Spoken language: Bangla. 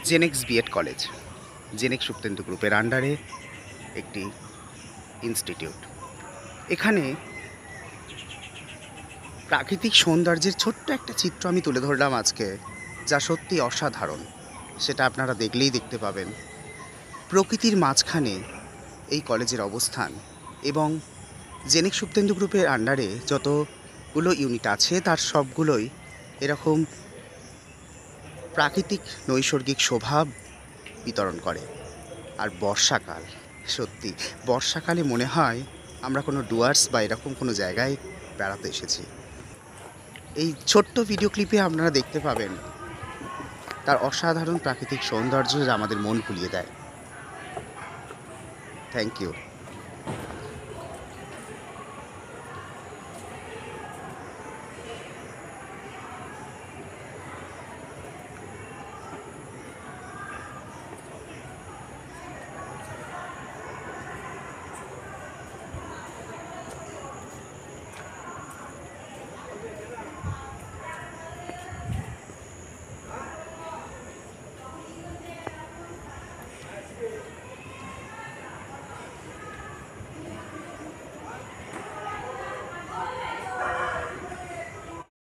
জেনেক্স বিএড কলেজ, জেনেক্স সুপ্তেন্দু গ্রুপের আন্ডারে একটি ইনস্টিটিউট। এখানে প্রাকৃতিক সৌন্দর্যের ছোট্ট একটা চিত্র আমি তুলে ধরলাম আজকে, যা সত্যি অসাধারণ। সেটা আপনারা দেখলেই দেখতে পাবেন। প্রকৃতির মাঝখানে এই কলেজের অবস্থান এবং জেনেক্স সুপ্তেন্দু গ্রুপের আন্ডারে যতগুলো ইউনিট আছে তার সবগুলোই এরকম প্রাকৃতিক নৈসর্গিক শোভা বিতরণ করে। আর বর্ষাকাল, সত্যি বর্ষাকালে মনে হয় আমরা কোনো ডুয়ার্স বা এরকম কোনো জায়গায় বেড়াতে এসেছি। এই ছোট্ট ভিডিও ক্লিপে আপনারা দেখতে পাবেন তার অসাধারণ প্রাকৃতিক সৌন্দর্য যা আমাদের মন ভুলিয়ে দেয়। Thank you.